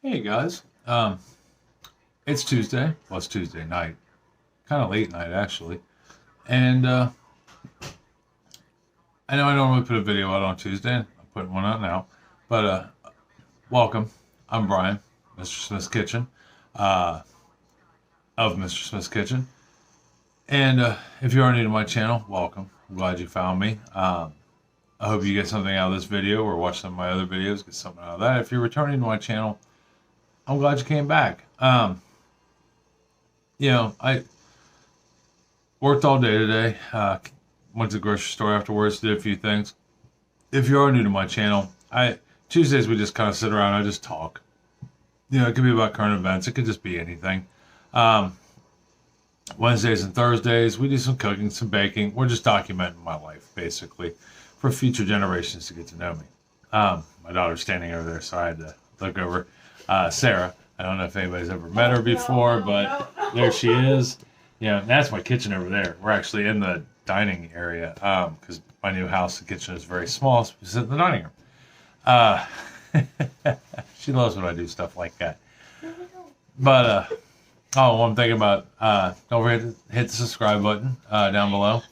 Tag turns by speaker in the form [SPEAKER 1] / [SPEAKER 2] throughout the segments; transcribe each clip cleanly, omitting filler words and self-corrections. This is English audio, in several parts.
[SPEAKER 1] Hey guys, it's Tuesday. Well, it's Tuesday night, kind of late night actually. And I know I normally put a video out on Tuesday. I'm putting one out now. But welcome. I'm Brian, Mr. Smith's Kitchen, uh, of Mr. Smith's Kitchen. And if you are new to my channel, welcome. I'm glad you found me. I hope you get something out of this video or watch some of my other videos. Get something out of that. If you're returning to my channel, I'm glad you came back. I worked all day today. Went to the grocery store afterwards. Did a few things. If you are new to my channel, I Tuesdays we just kind of sit around. I just talk. It could be about current events. It could just be anything. Um, Wednesdays and Thursdays we do some cooking, some baking. We're just documenting my life basically for future generations to get to know me. My daughter's standing over there, so I had to look over. Sarah. I don't know if anybody's ever met her before, but there she is. That's my kitchen over there. We're actually in the dining area because my new house, the kitchen is very small, so we sit in the dining room. Uh, she loves when I do stuff like that. But one thing about don't forget to hit the subscribe button down below.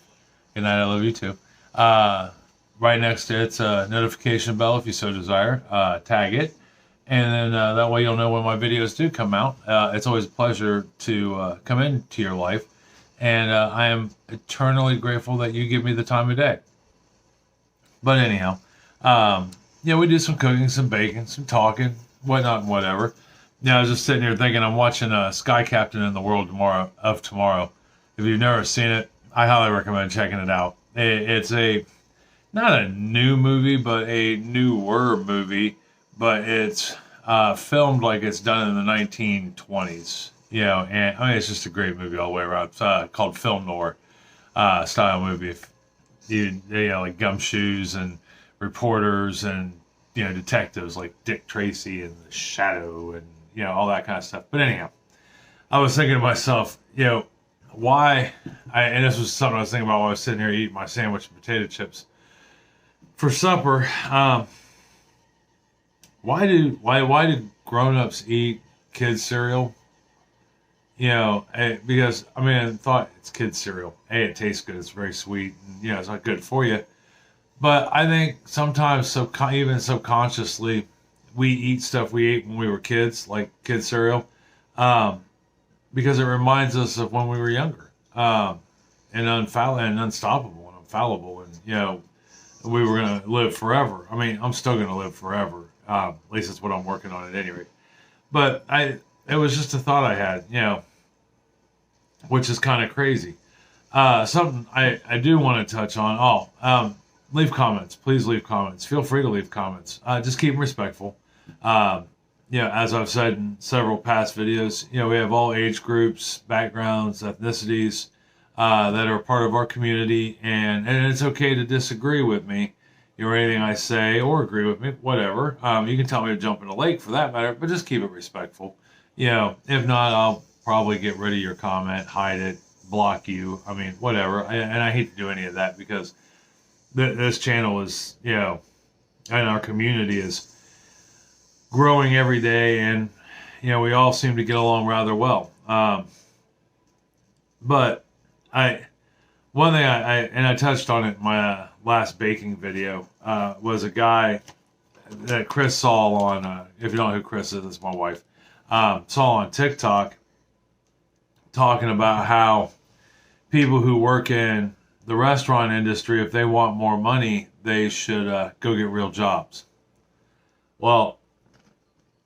[SPEAKER 1] Good night, I love you too. Right next to it's a notification bell if you so desire. Tag it. And then that way you'll know when my videos do come out. It's always a pleasure to come into your life. And I am eternally grateful that you give me the time of day. But anyhow, we do some cooking, some baking, some talking, whatnot, and whatever. I was just sitting here thinking I'm watching Sky Captain in the World Tomorrow. If you've never seen it, I highly recommend checking it out. It's not a new movie, but a newer movie, but it's filmed like it's done in the 1920s. And I mean, it's just a great movie all the way around. It's called film noir style movie. If like gumshoes and reporters and detectives like Dick Tracy and The Shadow and all that kind of stuff. But anyhow, I was thinking to myself, why? And this was something I was thinking about while I was sitting here eating my sandwich and potato chips for supper. Why do grown-ups eat kids cereal? Because I mean, I thought it's kids cereal. It tastes good. It's very sweet. And, it's not good for you. But I think sometimes, even subconsciously, we eat stuff we ate when we were kids, like kids cereal, because it reminds us of when we were younger, and unstoppable and infallible, and we were gonna live forever. I mean, I'm still gonna live forever. At least that's what I'm working on at any rate. But it was just a thought I had, which is kind of crazy. Something I do want to touch on. Leave comments. Please leave comments. Feel free to leave comments. Just keep them respectful. As I've said in several past videos, we have all age groups, backgrounds, ethnicities that are part of our community, and it's okay to disagree with me or anything I say, or agree with me, whatever. You can tell me to jump in a lake for that matter, but just keep it respectful. If not, I'll probably get rid of your comment, hide it, block you. I mean, whatever. And I hate to do any of that because this channel is, and our community is growing every day, and we all seem to get along rather well. But one thing I touched on it in my last baking video was a guy that Chris saw on, if you don't know who Chris is, it's my wife, saw on TikTok talking about how people who work in the restaurant industry, if they want more money, they should go get real jobs. Well,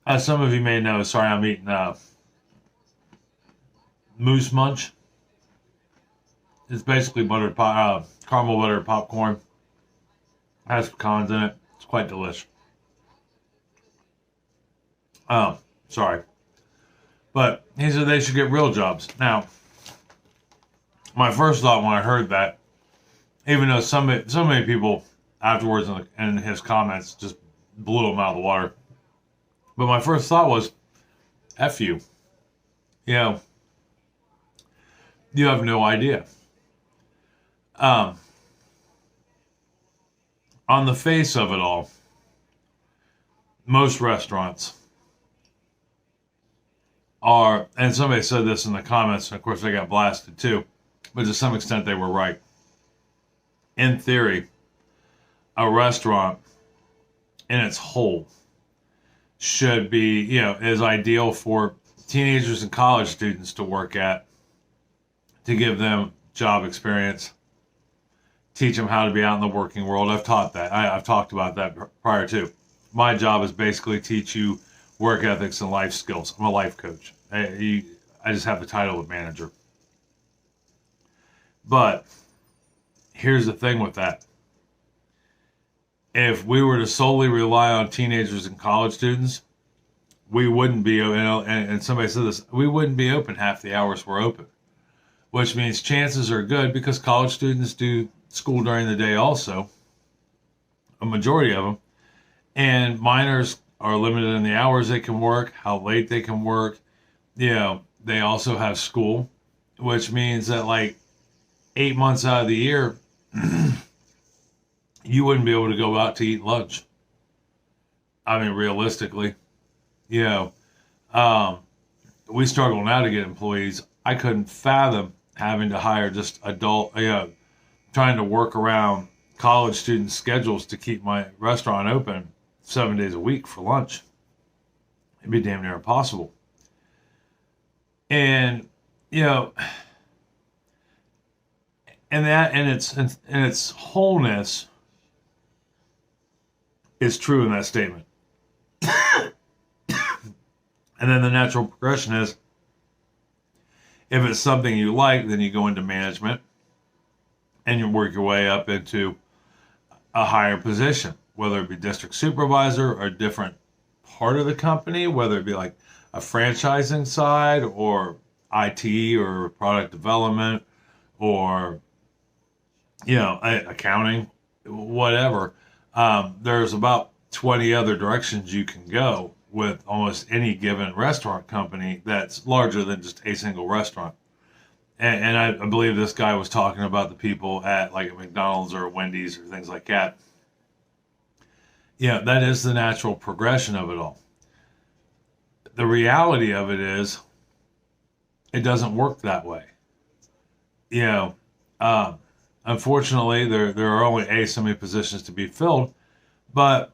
[SPEAKER 1] as some of you may know, sorry, I'm eating Moose Munch. It's basically caramel buttered popcorn. Has pecans in it. It's quite delicious. Sorry. But he said they should get real jobs. Now, my first thought when I heard that, even though so many people afterwards in his comments just blew him out of the water, but my first thought was, F you. You have no idea. On the face of it all, most restaurants are, and somebody said this in the comments, and of course I got blasted too, but to some extent they were right. In theory, a restaurant in its whole should be, is ideal for teenagers and college students to work at, to give them job experience, teach them how to be out in the working world. I've taught that. I've talked about that prior to. My job is basically teach you work ethics and life skills. I'm a life coach. I just have the title of manager. But here's the thing with that. If we were to solely rely on teenagers and college students, we wouldn't be, and somebody said this, we wouldn't be open half the hours we're open, which means chances are good because college students do school during the day also, a majority of them, and minors are limited in the hours they can work, how late they can work. They also have school, which means that like 8 months out of the year, you wouldn't be able to go out to eat lunch. I mean, realistically, we struggle now to get employees. I couldn't fathom having to hire just adult, trying to work around college student schedules to keep my restaurant open 7 days a week for lunch. It'd be damn near impossible. And, and that in its wholeness is true in that statement. And then the natural progression is, if it's something you like, then you go into management and you work your way up into a higher position, whether it be district supervisor or a different part of the company, whether it be like a franchising side or IT or product development or, accounting, whatever. There's about 20 other directions you can go with almost any given restaurant company that's larger than just a single restaurant. And I believe this guy was talking about the people at like a McDonald's or a Wendy's or things like that. That is the natural progression of it all. The reality of it is, it doesn't work that way. Unfortunately, there are only so many positions to be filled, but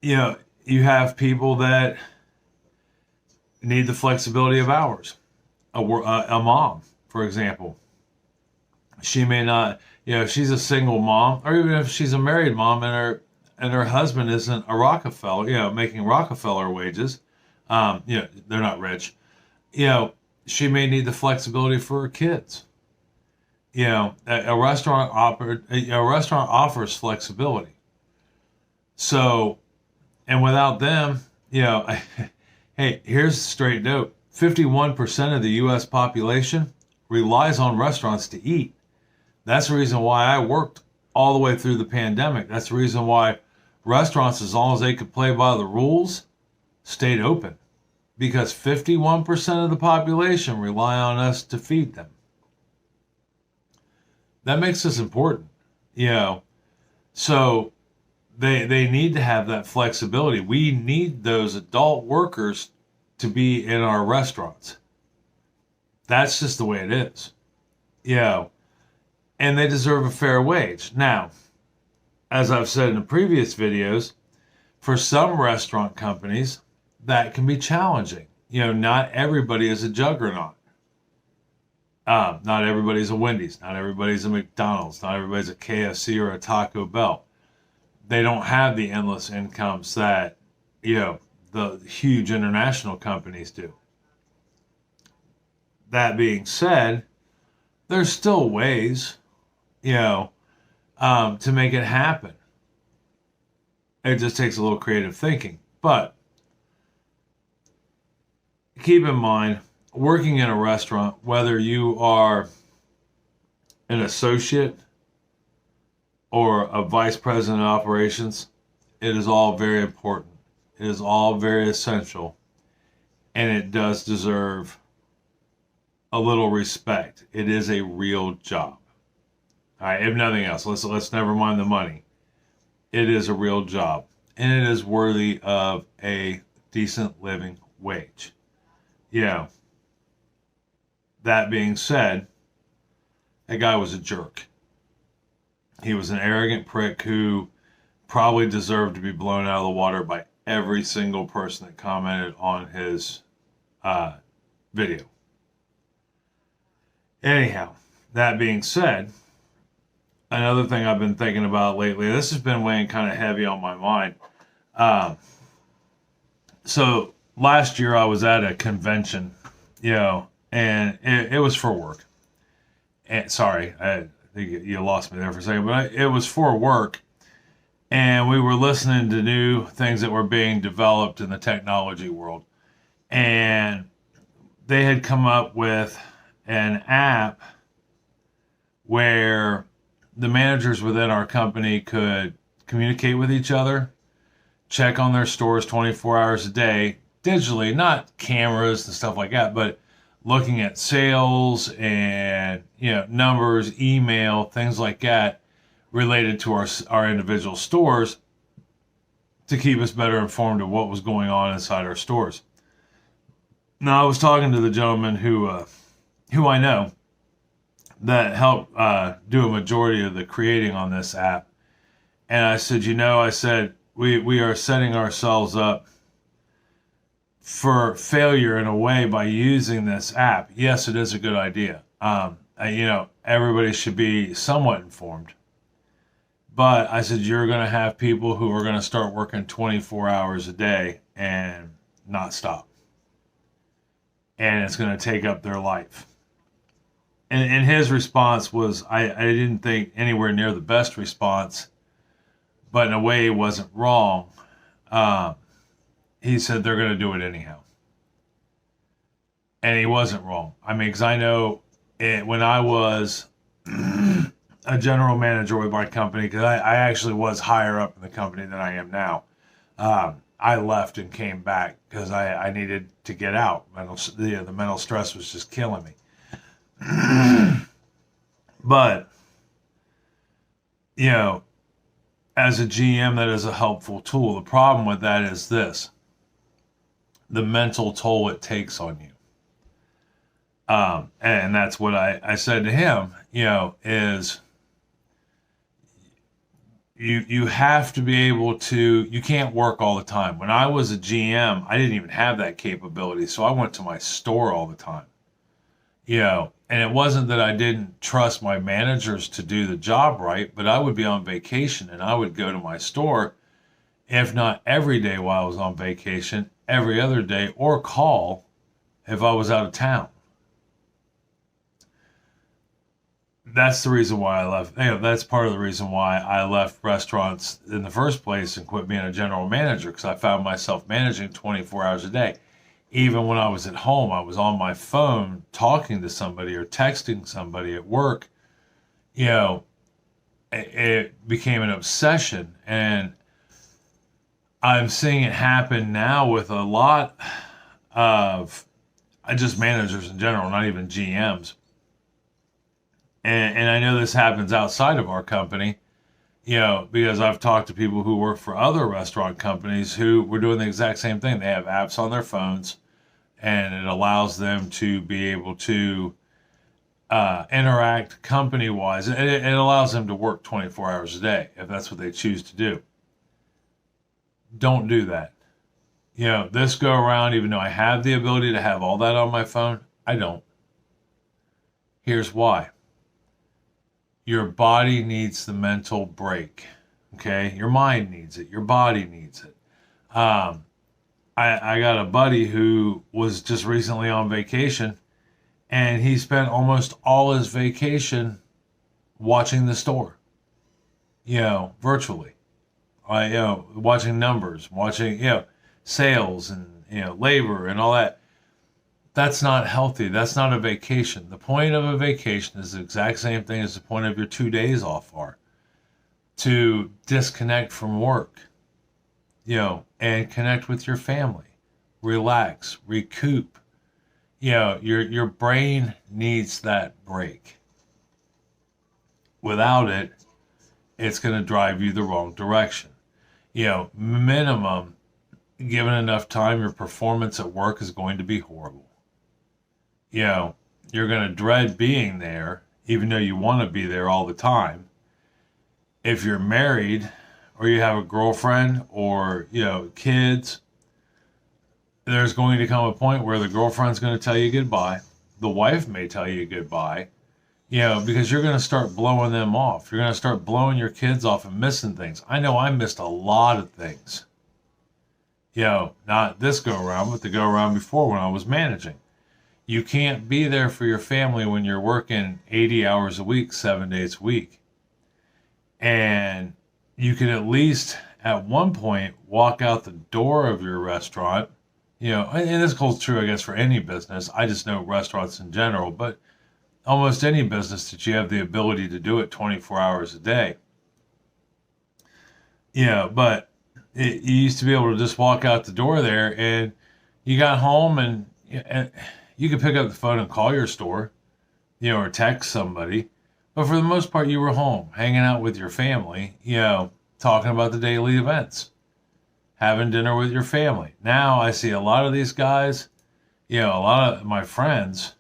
[SPEAKER 1] you have people that need the flexibility of hours. A mom, for example, she may not, if she's a single mom, or even if she's a married mom and her husband isn't a Rockefeller, making Rockefeller wages, they're not rich, she may need the flexibility for her kids. A restaurant offers flexibility. So, and without them, hey, here's the straight note. 51% of the U.S. population relies on restaurants to eat. That's the reason why I worked all the way through the pandemic. That's the reason why restaurants, as long as they could play by the rules, stayed open. Because 51% of the population rely on us to feed them. That makes us important, So they need to have that flexibility. We need those adult workers to be in our restaurants. That's just the way it is. And they deserve a fair wage. Now, as I've said in the previous videos, for some restaurant companies, that can be challenging. Not everybody is a juggernaut. Not everybody's a Wendy's. Not everybody's a McDonald's. Not everybody's a KFC or a Taco Bell. They don't have the endless incomes that, the huge international companies do. That being said, there's still ways, to make it happen. It just takes a little creative thinking. But keep in mind, working in a restaurant, whether you are an associate or a vice president of operations, it is all very important. It is all very essential. And it does deserve a little respect. It is a real job. All right, if nothing else, let's never mind the money. It is a real job. And it is worthy of a decent living wage. You know, that being said, that guy was a jerk. He was an arrogant prick who probably deserved to be blown out of the water by every single person that commented on his video. Anyhow, that being said, another thing I've been thinking about lately, this has been weighing kind of heavy on my mind. So last year I was at a convention, and it was for work. And sorry, I think you lost me there for a second, but it was for work. And we were listening to new things that were being developed in the technology world. And they had come up with an app where the managers within our company could communicate with each other, check on their stores 24 hours a day, digitally, not cameras and stuff like that, but looking at sales and numbers, email, things like that related to our individual stores to keep us better informed of what was going on inside our stores. Now, I was talking to the gentleman who I know that helped do a majority of the creating on this app, and I said, we are setting ourselves up for failure in a way by using this app. Yes, it is a good idea. Everybody should be somewhat informed. But I said, you're going to have people who are going to start working 24 hours a day and not stop. And it's going to take up their life. And his response was, I didn't think anywhere near the best response, but in a way he wasn't wrong. He said they're going to do it anyhow. And he wasn't wrong. I mean, because I know when I was a general manager with my company, because I actually was higher up in the company than I am now. I left and came back because I needed to get out. The mental stress was just killing me. But, as a GM, that is a helpful tool. The problem with that is this: the mental toll it takes on you. And that's what I said to him, is you have to be able to, you can't work all the time. When I was a GM, I didn't even have that capability. So I went to my store all the time, and it wasn't that I didn't trust my managers to do the job right, but I would be on vacation and I would go to my store, if not every day while I was on vacation, every other day, or call if I was out of town. That's the reason why I left. That's part of the reason why I left restaurants in the first place and quit being a general manager, because I found myself managing 24 hours a day. Even when I was at home, I was on my phone talking to somebody or texting somebody at work. It became an obsession, and I'm seeing it happen now with a lot of just managers in general, not even GMs. And I know this happens outside of our company, because I've talked to people who work for other restaurant companies who were doing the exact same thing. They have apps on their phones, and it allows them to be able to interact company-wise. It allows them to work 24 hours a day if that's what they choose to do. Don't do that. This go around, even though I have the ability to have all that on my phone, I don't. Here's why. Your body needs the mental break, okay? Your mind needs it. Your body needs it. I got a buddy who was just recently on vacation, and he spent almost all his vacation watching the store, virtually. Watching numbers, watching, sales and, labor and all that. That's not healthy. That's not a vacation. The point of a vacation is the exact same thing as the point of your 2 days off are. To disconnect from work, and connect with your family. Relax, recoup. Your brain needs that break. Without it, it's going to drive you the wrong direction. Minimum, given enough time, your performance at work is going to be horrible. You know, you're going to dread being there, even though you want to be there all the time. If you're married or you have a girlfriend or, kids, there's going to come a point where the girlfriend's going to tell you goodbye. The wife may tell you goodbye, because you're going to start blowing them off. You're going to start blowing your kids off and missing things. I know I missed a lot of things. Not this go around, but the go around before when I was managing. You can't be there for your family when you're working 80 hours a week, 7 days a week. And you can at least at one point walk out the door of your restaurant, and this holds true, I guess, for any business. I just know restaurants in general, but almost any business that you have the ability to do it 24 hours a day. But you used to be able to just walk out the door there and you got home and you could pick up the phone and call your store, or text somebody. But for the most part, you were home, hanging out with your family, talking about the daily events, having dinner with your family. Now I see a lot of these guys, a lot of my friends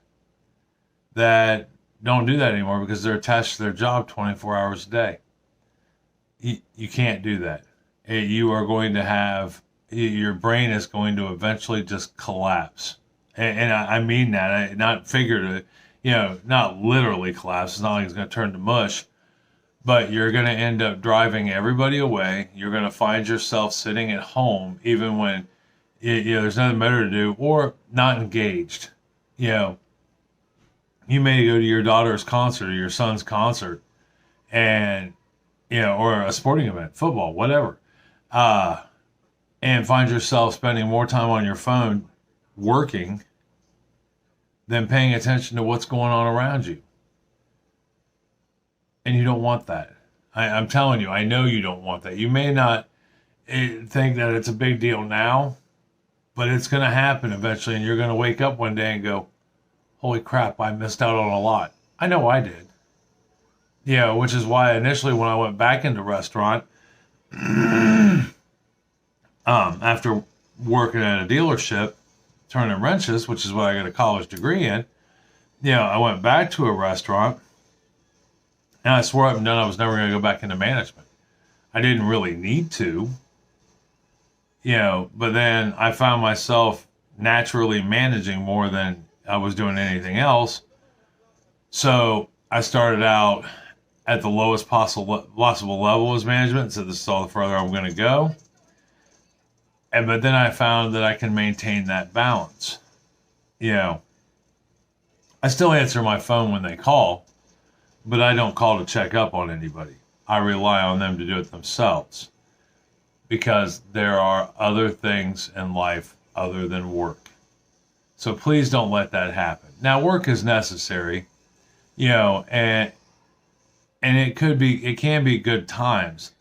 [SPEAKER 1] that don't do that anymore because they're attached to their job 24 hours a day. You can't do that. You are going to have, your brain is going to eventually just collapse. And I mean that, not figuratively, not literally collapse. It's not like it's going to turn to mush, but you're going to end up driving everybody away. You're going to find yourself sitting at home, even when, there's nothing better to do, or not engaged. You may go to your daughter's concert or your son's concert and, or a sporting event, football, whatever, and find yourself spending more time on your phone working than paying attention to what's going on around you. And you don't want that. I'm telling you, I know you don't want that. You may not think that it's a big deal now, but it's going to happen eventually, and you're going to wake up one day and go, holy crap, I missed out on a lot. I know I did. Which is why initially when I went back into restaurant, after working at a dealership, turning wrenches, which is what I got a college degree in, I went back to a restaurant, and I swore up and down I was never going to go back into management. I didn't really need to, but then I found myself naturally managing more than I was doing anything else. So I started out at the lowest possible level as management and said, this is all the further I'm going to go. But then I found that I can maintain that balance. I still answer my phone when they call, but I don't call to check up on anybody. I rely on them to do it themselves because there are other things in life other than work. So please don't let that happen. Now, work is necessary, and it can be good times.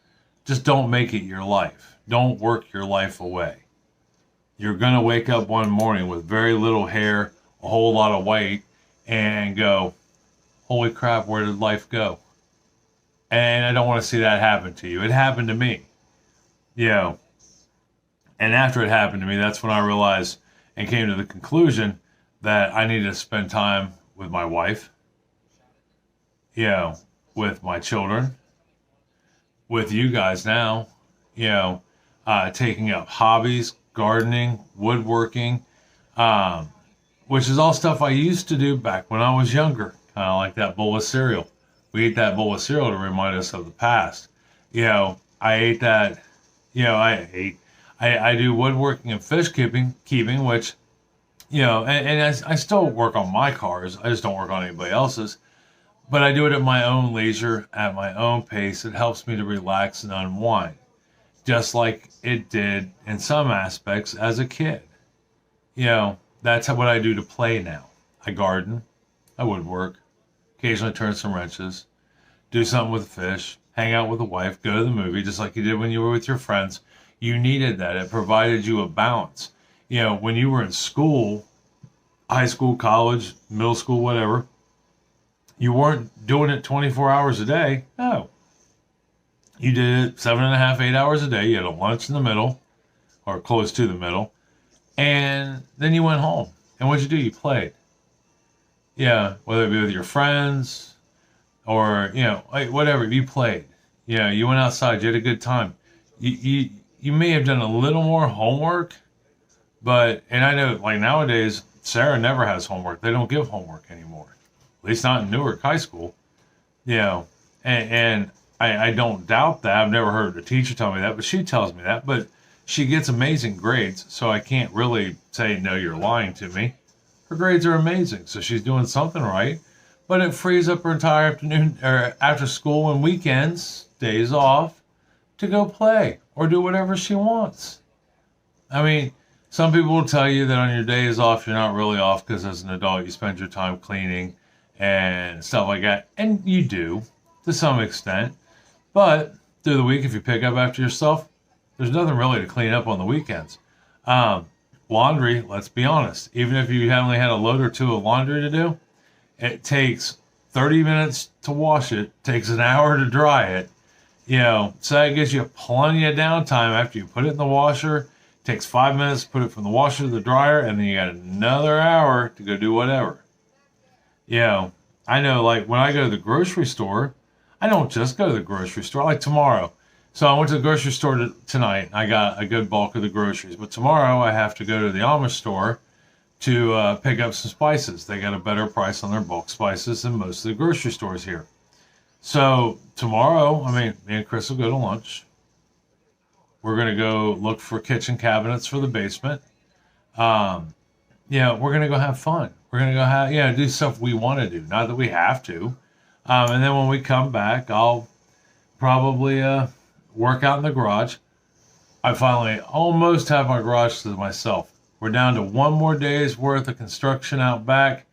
[SPEAKER 1] Just don't make it your life. Don't work your life away. You're going to wake up one morning with very little hair, a whole lot of weight, and go, holy crap, where did life go? And I don't want to see that happen to you. It happened to me, And after it happened to me, that's when I realized and came to the conclusion that I needed to spend time with my wife, with my children, with you guys now, taking up hobbies, gardening, woodworking, which is all stuff I used to do back when I was younger, kind of like that bowl of cereal. We ate that bowl of cereal to remind us of the past. I ate that, I do woodworking and fish keeping, which, and I still work on my cars. I just don't work on anybody else's. But I do it at my own leisure, at my own pace. It helps me to relax and unwind, just like it did in some aspects as a kid. That's what I do to play now. I garden, I woodwork, occasionally turn some wrenches, do something with fish, hang out with the wife, go to the movie, just like you did when you were with your friends. You needed that. It provided you a balance. When you were in school, high school, college, middle school, whatever, you weren't doing it 24 hours a day. No. You did it 7.5, 8 hours a day. You had a lunch in the middle, or close to the middle, and then you went home. And what'd you do? You played. Yeah, whether it be with your friends or, like whatever, you played. Yeah, you went outside, you had a good time. You may have done a little more homework, but, and I know like nowadays, Sarah never has homework. They don't give homework anymore. At least not in Newark High School. You know, and I don't doubt that. I've never heard a teacher tell me that, but she tells me that. But she gets amazing grades, so I can't really say, no, you're lying to me. Her grades are amazing, so she's doing something right. But it frees up her entire afternoon or after school and weekends, days off, to go play or do whatever she wants. I mean, some people will tell you that on your days off, you're not really off because as an adult, you spend your time cleaning and stuff like that. And you do to some extent. But through the week, if you pick up after yourself, there's nothing really to clean up on the weekends. Laundry, let's be honest, even if you only had a load or two of laundry to do, it takes 30 minutes to wash it, takes an hour to dry it. So that gives you plenty of downtime after you put it in the washer. Takes 5 minutes to put it from the washer to the dryer, and then you got another hour to go do whatever. I know, like when I go to the grocery store, I don't just go to the grocery store. Like tomorrow, so I went to the grocery store tonight. I got a good bulk of the groceries, but tomorrow I have to go to the Amish store to pick up some spices. They got a better price on their bulk spices than most of the grocery stores here. So tomorrow, me and Chris will go to lunch. We're going to go look for kitchen cabinets for the basement. We're going to go have fun. We're going to go do stuff we want to do. Not that we have to. And then when we come back, I'll probably work out in the garage. I finally almost have my garage to myself. We're down to one more day's worth of construction out back.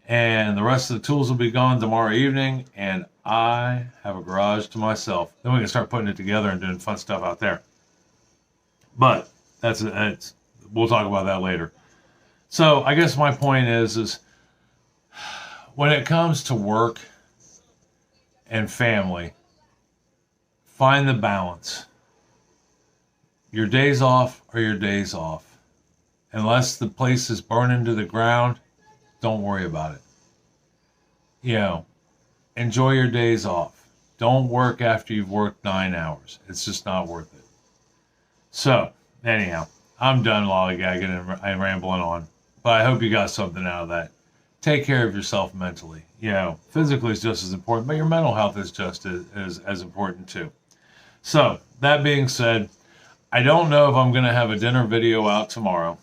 [SPEAKER 1] And the rest of the tools will be gone tomorrow evening. And I have a garage to myself. Then we can start putting it together and doing fun stuff out there. But we'll talk about that later. So I guess my point is when it comes to work and family, find the balance. Your days off are your days off. Unless the place is burning to the ground, don't worry about it. Enjoy your days off. Don't work after you've worked 9 hours. It's just not worth it. So, anyhow, I'm done lollygagging and rambling on. But I hope you got something out of that. Take care of yourself mentally. Physically is just as important, but your mental health is just as important too. So, that being said, I don't know if I'm going to have a dinner video out tomorrow.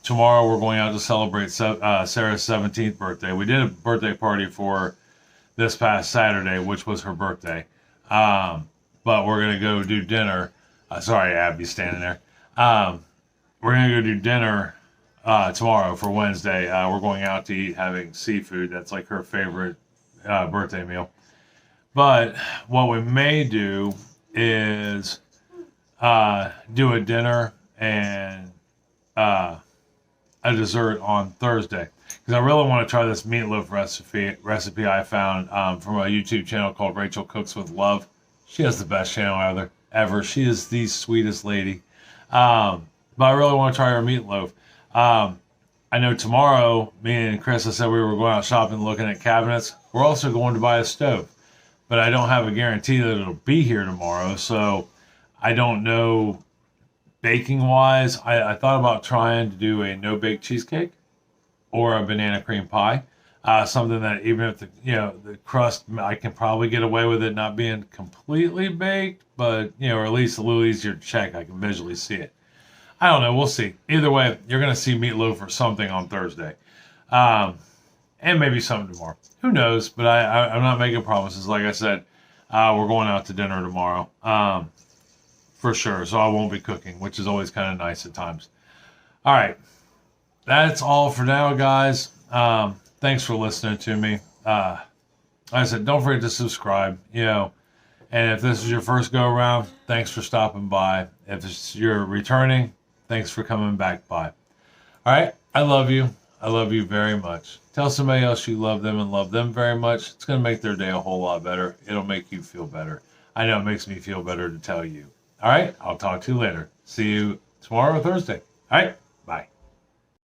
[SPEAKER 1] Tomorrow we're going out to celebrate Sarah's 17th birthday. We did a birthday party for this past Saturday, which was her birthday. But we're going to go do dinner. Sorry, Abby's standing there. We're going to go do dinner tomorrow for Wednesday. We're going out to eat, having seafood. That's like her favorite birthday meal. But what we may do is do a dinner and a dessert on Thursday. Because I really want to try this meatloaf recipe I found from a YouTube channel called Rachel Cooks with Love. She has the best channel ever. She is the sweetest lady. But I really want to try her meatloaf. I know tomorrow, me and Chris, I said we were going out shopping looking at cabinets. We're also going to buy a stove. But I don't have a guarantee that it'll be here tomorrow. So I don't know baking wise. I thought about trying to do a no-bake cheesecake or a banana cream pie. Something that even if the crust, I can probably get away with it not being completely baked, but or at least a little easier to check. I can visually see it. I don't know. We'll see. Either way, you're going to see meatloaf or something on Thursday. And maybe something tomorrow. Who knows? But I'm not making promises. Like I said, we're going out to dinner tomorrow. For sure. So I won't be cooking, which is always kind of nice at times. All right. That's all for now, guys. Thanks for listening to me. Like I said, don't forget to subscribe, and if this is your first go around, thanks for stopping by. If you're returning, thanks for coming back by. All right. I love you. I love you very much. Tell somebody else you love them and love them very much. It's going to make their day a whole lot better. It'll make you feel better. I know it makes me feel better to tell you. All right. I'll talk to you later. See you tomorrow or Thursday. All right.